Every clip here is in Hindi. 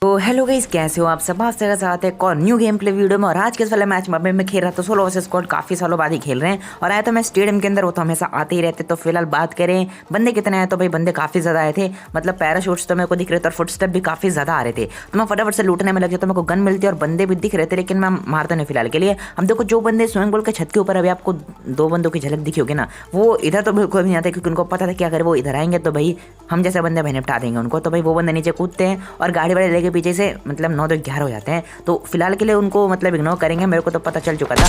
तो हेलो गाइस, कैसे हो आप सब। आपसे का साथ है एक और न्यू गेम प्ले वीडियो में। और आज के इस वाले मैच में मैं खेल रहा था सोलो वर्सेस स्क्वाड। काफी सालों बाद ही खेल रहे हैं और आया तो मैं स्टेडियम के अंदर, वो तो हमेशा आते ही रहते। तो फिलहाल बात करें बंदे कितने आए, तो भाई बंदे काफी ज्यादा आए थे। मतलब पैराशूट्स तो मेरे को दिख रहे थे और फुटस्टेप भी काफी ज्यादा आ रहे थे। तो मैं फटाफट से लूटने में लग जाता, मेरे को गन मिलती है और बंदे भी दिख रहे थे, लेकिन मैं मारता नहीं फिलहाल के लिए। हम देखो जो बंदे स्विमिंग पूल के छत के ऊपर, अभी आपको दो बंदों की झलक दिखी होगी ना, वो इधर तो बिल्कुल नहीं आते, क्योंकि उनको पता था कि अगर वो इधर आएंगे तो भाई हम जैसे बंदे भाई निपटा देंगे उनको। तो भाई वो बंदे नीचे कूदते हैं और गाड़ी वाले लेके पीछे से मतलब 9 तो 11 हो जाते हैं। तो फिलहाल के लिए उनको मतलब इग्नोर करेंगे, मेरे को तो पता चल चुका था।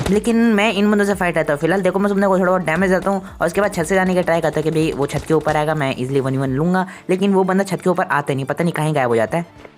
लेकिन मैं इन बंदों से फाइट रहता हूँ। फिलहाल देखो मैं तुमने को थोड़ा बहुत डैमेज देता हूँ और उसके बाद छत से जाने का ट्राई करता है कि भाई वो छत के ऊपर आएगा, मैं इजिली 1v1 लूंगा। लेकिन वो बंदा छत के ऊपर आते नहीं, पता नहीं कहीं गायब हो जाता है।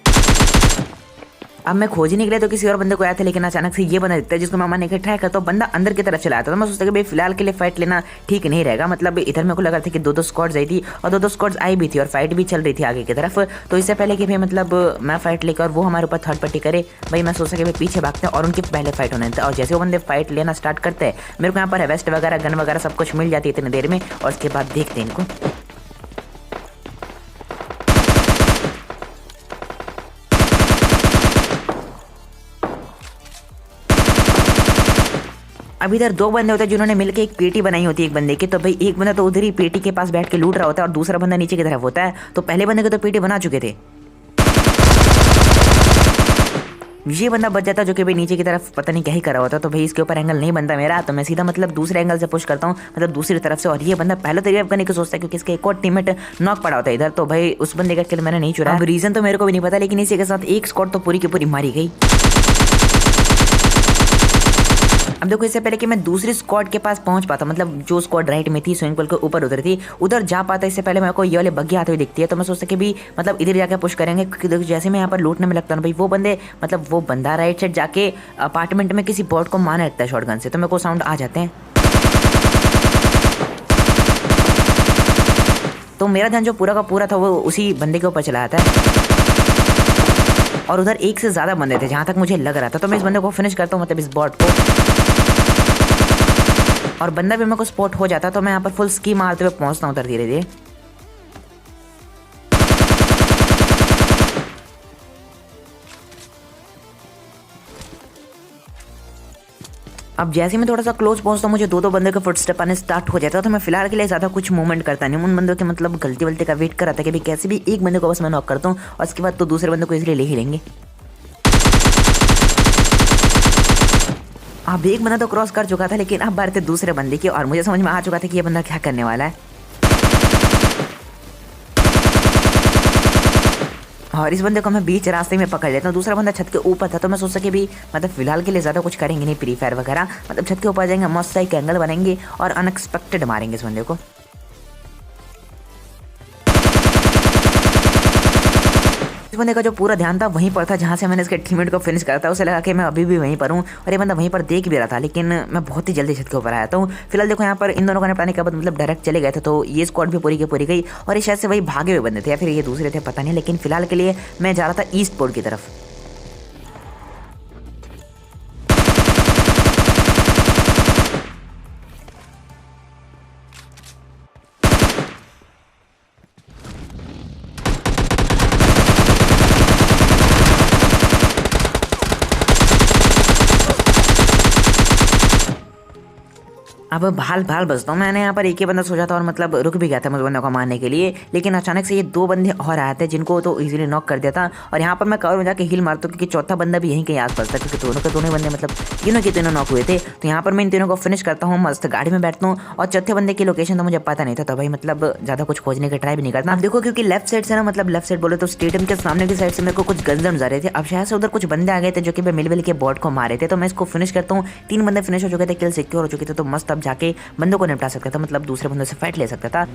अब मैं खोज ही निकले तो किसी और बंदे को आया था, लेकिन अचानक से ये बंदा दिखता है जिसको मैं मारने का ट्राई करता हूँ। बंदा अंदर की तरफ चला आता, तो मैं सोचता कि भाई फिलहाल के लिए फाइट लेना ठीक नहीं रहेगा। मतलब इधर मेरे को लगा था कि दो स्क्वाड्स आई थी और दो स्क्वाड्स आई भी थी और फाइट भी चल रही थी आगे की तरफ। तो इससे पहले कि भाई मतलब मैं फाइट लेकर और वो हमारे ऊपर थर्ड पार्टी करे, भाई मैं सोचता कि भाई पीछे भागते हैं और उनके पहले फाइट होने देते। और जैसे वो बंदे फाइट लेना स्टार्ट करते हैं, मेरे को यहाँ पर वेस्ट वगैरह गन वगैरह सब कुछ मिल जाती है इतनी देर में। और उसके बाद देखते हैं इनको। अब इधर दो बंदे होते हैं जिन्होंने मिलकर एक पेटी बनाई होती है एक बंदे की। तो भाई एक बंदा तो उधर ही पेटी के पास बैठ के लूट रहा होता है और दूसरा बंदा नीचे की तरफ होता है। तो पहले बंदे को तो पेटी बना चुके थे, ये बंदा बच जाता जो कि भाई नीचे की तरफ पता नहीं क्या ही कर रहा होता। तो भाई इसके ऊपर एंगल नहीं बनता मेरा, तो मैं सीधा मतलब दूसरे एंगल से पुश करता हूँ, मतलब दूसरी तरफ से। और ये बंदा पहले तो रिवाइव करने की सोचता है क्योंकि इसका एक और टीममेट नॉक पड़ा होता है इधर। तो भाई उस बंदे का किल मैंने नहीं चुरा। अब रीजन तो मेरे को भी नहीं पता, लेकिन इसी के साथ एक स्क्वाड तो पूरी की पूरी मारी गई। अब देखो इससे पहले कि मैं दूसरी स्क्वाड के पास पहुंच पाता, मतलब जो स्क्वाड राइट में थी स्विमिंग पूल के ऊपर उधर थी, उधर जा पाता इससे पहले मेरे को ये वाले बग्गी आते हुए दिखती है। तो मैं सोचता कि भी मतलब इधर जाके पुश करेंगे, क्योंकि देखो जैसे मैं यहाँ पर लूटने में लगता हूँ भाई वो बंदे मतलब वो बंदा राइट साइड जाके अपार्टमेंट में किसी बॉट को मारने लगता है शॉटगन से। तो मेरे को साउंड आ जाते हैं, तो मेरा ध्यान जो पूरा का पूरा था वो उसी बंदे के ऊपर चला जाता है। और उधर एक से ज्यादा बंदे थे जहां तक मुझे लग रहा था। तो मैं इस बंदे को फिनिश करता हूँ, मतलब इस बॉट को। और बंदा भी मेरे को स्पॉट हो जाता, तो मैं यहाँ पर फुल स्की मारते हुए पहुंचता हूँ उधर धीरे धीरे। अब जैसे मैं थोड़ा सा क्लोज पहुंचता हूँ, मुझे दो बंदे के फुटस्टेप आने स्टार्ट हो जाता है। तो मैं फिलहाल के लिए ज्यादा कुछ मूवमेंट करता नहीं, उन बंदों के मतलब गलती वलती का वेट कर रहा था कि भाई कैसे भी एक बंदे को बस मैं नॉक करता हूँ और उसके बाद तो दूसरे बंदे को इसलिए ले ही लेंगे। अब एक बंदा तो क्रॉस कर चुका था, लेकिन अब बात है दूसरे बंदे की और मुझे समझ में आ चुका था कि ये बंदा क्या करने वाला है। और इस बंदे को मैं बीच रास्ते में पकड़ लेता हूँ। दूसरा बंदा छत के ऊपर था, तो मैं सोचा कि भी मतलब फिलहाल के लिए ज़्यादा कुछ करेंगे नहीं, फ्री फायर वगैरह। मतलब छत के ऊपर जाएंगे, मस्त सा एक एंगल बनेंगे और अनएक्सपेक्टेड मारेंगे इस बंदे को। इस बंदे का जो पूरा ध्यान था वहीं पर था जहां से मैंने इसके टीममेट को फिनिश करा था। उसे लगा कि मैं अभी भी वहीं पर हूँ और ये बंदा वहीं पर देख भी रहा था, लेकिन मैं बहुत ही जल्दी छत के ऊपर आया था। फिलहाल देखो यहाँ पर इन दोनों को निपटाने के बाद मतलब डायरेक्ट चले गए थे, तो ये स्क्वाड भी पूरी की पूरी गई। और ये शायद से वही भागे हुए बंदे थे या फिर ये दूसरे थे, पता नहीं। लेकिन फिलहाल के लिए मैं जा रहा था ईस्ट पोर्ट की तरफ। अब भाल भाल बजता हूँ, मैंने यहाँ पर एक ही बंदा सोचा था और मतलब रुक भी गया था मुझे बंदों को मारने के लिए। लेकिन अचानक से ये दो बंदे और आए थे जिनको तो इजीली नॉक कर दिया था। और यहाँ पर मैं कवर में जाके हिल मारता हूँ, क्योंकि चौथा बंदा भी यहीं कहीं आसपास था, क्योंकि दोनों के दोनों बंदे मतलब तीनों के तीनों नॉक हुए थे। तो यहाँ पर मैं इन तीनों को फिनिश करता हूँ, मस्त गाड़ी में बैठता हूँ। और चौथे बंदे की लोकेशन तो मुझे पता नहीं था, तो भाई मतलब ज़्यादा कुछ खोजने का ट्राई भी नहीं करता। अब देखो क्योंकि लेफ्ट साइड से ना, मतलब लेफ्ट साइड बोले तो स्टेडियम के सामने की साइड से मेरे को कुछ गंजन जा रहे थे। अब शायद से उधर कुछ बंदे आ गए थे जो कि मिल के बॉट को मारे थे। तो मैं इसको फिनिश करता हूँ, 3 बंदे फिनिश हो चुके थे, किल सिक्योर हो चुके थे। तो मस्त अब जाके बंदों को निपटा सकता था, मतलब दूसरे बंदों से फाइट ले सकता था।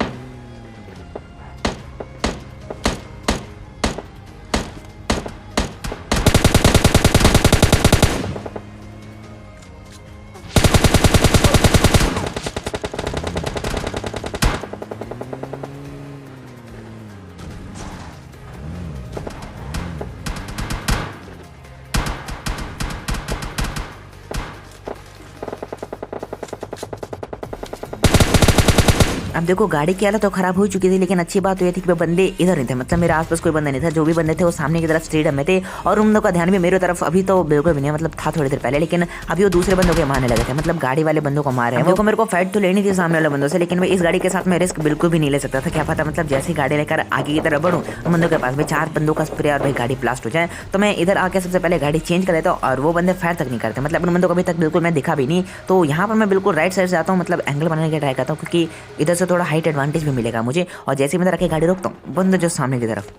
अब देखो गाड़ी की हालत तो खराब हो चुकी थी, लेकिन अच्छी बात तो ये थी कि बंदे इधर नहीं थे, मतलब मेरे आसपास कोई बंदा नहीं था। जो भी बंदे थे वो सामने की तरफ स्टेडियम में थे और उन लोगों का ध्यान भी मेरी तरफ अभी तो बिल्कुल भी नहीं, मतलब था थोड़ी देर पहले, लेकिन अभी वो दूसरे बंदों के मारने लगे थे, मतलब गाड़ी वाले बंदों को मारे हैं। देखो मेरे को फाइट तो लेनी थी सामने वाले बंदों से, लेकिन मैं इस गाड़ी के साथ में रिस्क बिल्कुल भी नहीं ले सकता था। क्या पता मतलब जैसे ही गाड़ी लेकर आगे की तरफ बढ़ूं तो बंदों के पास में 4 बंदों का स्प्रे और भाई गाड़ी ब्लास्ट हो जाए, तो मैं इधर आके सबसे पहले गाड़ी चेंज कर लेता हूँ और वो बंदे फायर तक नहीं करते, मतलब उन बंदों को अभी तक बिल्कुल मैं दिखा भी नहीं। तो यहाँ पर मैं बिल्कुल राइट साइड से आता हूँ, मतलब एंगल बनाने की ट्राई करता हूँ, क्योंकि इधर से थोड़ा हाइट एडवांटेज भी मिलेगा मुझे। और जैसे ही मैं रखे गाड़ी रोकता हूँ बंदे जो सामने की तरफ,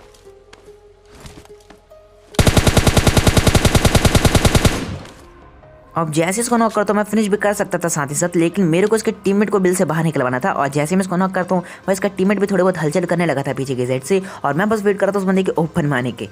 अब जैसे इसको नॉक करता हूँ मैं फिनिश भी कर सकता था साथ ही साथ, लेकिन मेरे को इसके टीममेट को बिल से बाहर निकलवाना था। और जैसे मैं इसको नॉक करता हूँ भाई इसका टीममेट भी थोड़े बहुत हलचल करने लगा था पीछे की साइड से, और मैं बस वेट करता हूँ उस बंदे के ओपन में आने के।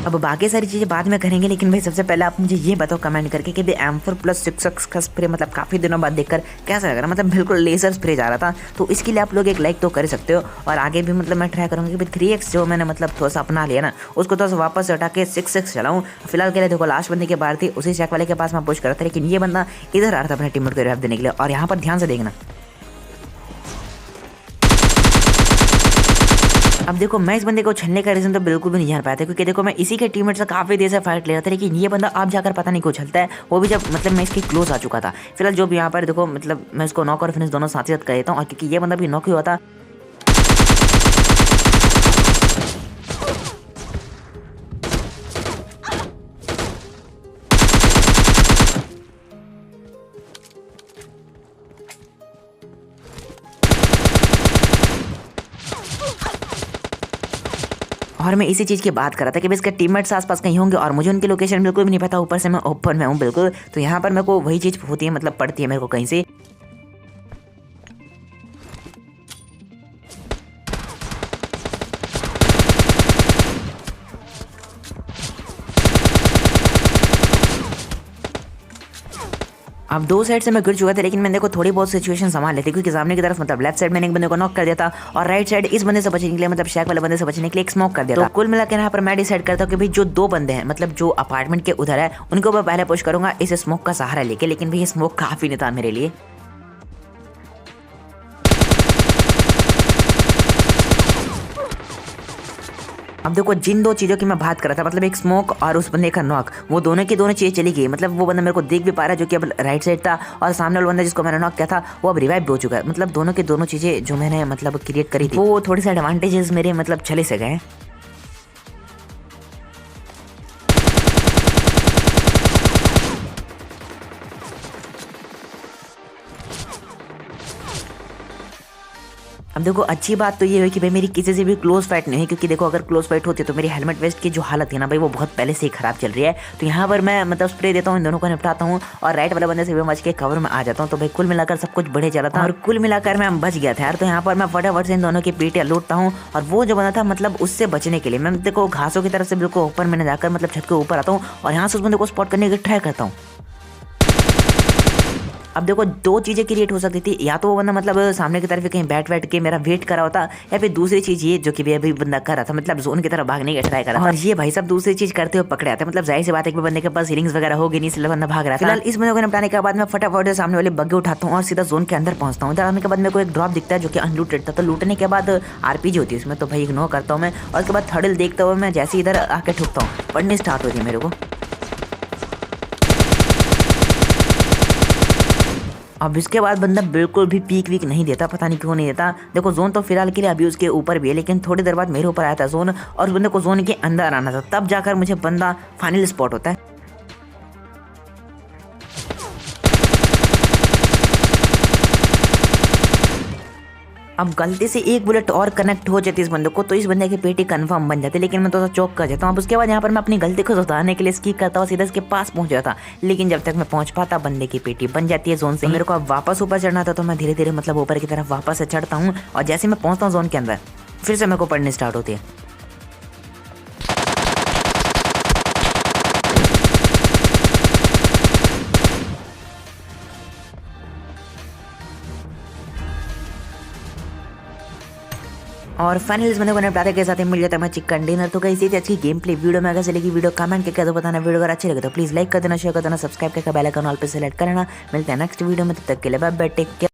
अब बाकी सारी चीज़ें बाद में करेंगे, लेकिन भाई सबसे पहले आप मुझे ये बताओ कमेंट करके कि भाई M4+6X का स्प्रे मतलब काफ़ी दिनों बाद देखकर कैसा लग रहा, मतलब बिल्कुल लेजर स्प्रे जा रहा था। तो इसके लिए आप लोग एक लाइक तो कर सकते हो, और आगे भी मतलब मैं ट्राई करूँगा कि भाई 3X जो मैंने मतलब थोड़ा सा अपना लिया ना उसको थोड़ा सा वापस से हटा के 6X चलाऊँ। फिलहाल के लिए देखो लास्ट बंदे के बाहर थी, उसी चेक वाले के पास मैं पुश कर रहा था, लेकिन ये बंदा इधर आ रहा था अपने टीममेट को रिवाइव देने के लिए। और यहाँ पर ध्यान से देखना, अब देखो मैं इस बंदे को छलने का रीजन तो बिल्कुल भी नहीं जान पाया था, क्योंकि देखो मैं इसी के टीममेट से काफी देर से फाइट ले रहा था, लेकिन ये बंदा अब जाकर पता नहीं क्यों छलता है, वो भी जब मतलब मैं इसके क्लोज आ चुका था। फिलहाल जो भी यहाँ पर देखो मतलब मैं इसको नॉक और फिनिश दोनों साथ ही साथ कर देता हूँ, और क्योंकि ये बंदा भी नॉक ही हुआ था। और मैं इसी चीज़ की बात कर रहा था कि इसके टीममेट्स आसपास कहीं होंगे और मुझे उनकी लोकेशन बिल्कुल भी नहीं पता, ऊपर से मैं ओपन में हूँ बिल्कुल। तो यहाँ पर मेरे को वही चीज़ होती है, मतलब पड़ती है मेरे को कहीं से। अब 2 साइड से मैं गिर चुका था, लेकिन मैंने देखो थोड़ी बहुत सिचुएशन संभाल लेती, क्योंकि सामने की तरफ मतलब लेफ्ट साइड मैंने एक बंदे को नॉक कर दिया था, और राइट साइड इस बंदे से बचने के लिए मतलब शैक वाले बंदे से बचने के लिए एक स्मोक कर दिया था। तो कुल मिलाकर यहाँ पर मैं डिसाइड करता हूँ कि भाई जो 2 बंदे हैं मतलब जो अपार्टमेंट के उधर है उनको मैं पहले पुश करूंगा इस स्मोक का सहारा लेके, लेकिन भाई ये स्मोक काफी नहीं था मेरे लिए। अब देखो जिन 2 चीज़ों की मैं बात कर रहा था, मतलब एक स्मोक और उस बंदे का नॉक, वो दोनों की दोनों चीज़ें चली गई। मतलब वो बंदा मेरे को देख भी पा रहा है जो कि अब राइट साइड था, और सामने वाला बंदा जिसको मैंने नॉक किया था वो अब रिवाइव हो चुका है। मतलब दोनों की दोनों चीज़ें जो मैंने मतलब क्रिएट करी थी वो थोड़ी सी एडवांटेजेस मेरे मतलब चले से गए। अब देखो अच्छी बात तो ये है कि भाई मेरी किसी से भी क्लोज फाइट नहीं है, क्योंकि देखो अगर क्लोज फाइट होती तो मेरी हेलमेट वेस्ट की जो हालत है ना भाई वो बहुत पहले से ही खराब चल रही है। तो यहाँ पर मैं मतलब स्प्रे देता हूँ, इन दोनों को निपटाता हूँ और राइट वाले बंदे से भी बच के कवर में आ जाता हूँ। तो भाई कुल मिलाकर सब कुछ बढ़े चला था और कुल मिलाकर मैं बच गया था यार। तो यहाँ पर मैं फटाफट से इन दोनों की पीठ लूटता हूँ, और वो जो बंदा था मतलब उससे बचने के लिए मैं देखो घासों की तरफ से बिल्कुल ऊपर मैंने जाकर मतलब छत के ऊपर आता हूँ और यहाँ से उस बंदे को स्पॉट करने की ट्राई करता हूँ। अब देखो 2 चीज़ें क्रिएट हो सकती थी, या तो वो बंदा मतलब सामने की तरफ कहीं बैठ के मेरा वेट करा होता, या फिर दूसरी चीज़ ये जो कि अभी बंदा कर रहा था मतलब जोन की तरफ भागने की ट्राई कर रहा था, और ये भाई सब दूसरी चीज़ करते हुए पकड़े आते। मतलब जाहिर सी बात है कि बंदे के पास हीलिंग्स वगैरह होगी नहीं, इसलिए बंदा भाग रहा था। फिलहाल इस बंदे को निपटाने के बाद मैं फटाफट से सामने वाले बग्गे उठाता हूँ और सीधा जोन के अंदर पहुंचता हूँ। इधर आने के बाद मेरे को एक ड्रॉप दिखता है जो कि अनलूटेड था, तो लूटने के बाद RPG होती है उसमें, तो भाई इग्नोर करता हूँ मैं। और उसके बाद थर्डल देखते हुए मैं जैसे इधर आके ठुकता हूँ, पढ़ने स्टार्ट होती है मेरे को। अब इसके बाद बंदा बिल्कुल भी पीक वीक नहीं देता, पता नहीं क्यों नहीं देता। देखो जोन तो फिलहाल के लिए अभी उसके ऊपर भी है, लेकिन थोड़ी देर बाद मेरे ऊपर आया था जोन, और उस बंदे को जोन के अंदर आना था, तब जाकर मुझे बंदा फाइनल स्पॉट होता है। अब गलती से एक बुलेट और कनेक्ट हो जाती इस बंदे को तो इस बंदे की पेटी कंफर्म बन जाती, लेकिन मैं तो चौक कर जाता हूँ। अब उसके बाद यहाँ पर मैं अपनी गलती को सुधारने के लिए स्कीप करता हूँ, सीधा इसके पास पहुंच जाता, लेकिन जब तक मैं पहुंच पाता बंदे की पेटी बन जाती है जोन से। मेरे को अब वापस ऊपर चढ़ना था तो मैं धीरे धीरे मतलब ऊपर की तरफ वापस से चढ़ता हूँ, और जैसे मैं पहुंचता हूँ जोन के अंदर फिर से मेरे को पढ़नी स्टार्ट होती है। और फाइनली इस बंदे को निपटारे के साथ ही मिल जाता है मैच कंटेनर। तो कहीं से अच्छी गेम प्ले वीडियो में अगर चलेगी वीडियो कमेंट करके तो बताना, वीडियो अगर अच्छी लगे तो प्लीज लाइक कर देना, शेयर कर देना, सब्सक्राइब करके बेल आइकन ऑल पे सेलेक्ट करना। मिलते हैं नेक्स्ट वीडियो में, तब तक के लिए बाय बाय, टेक केयर।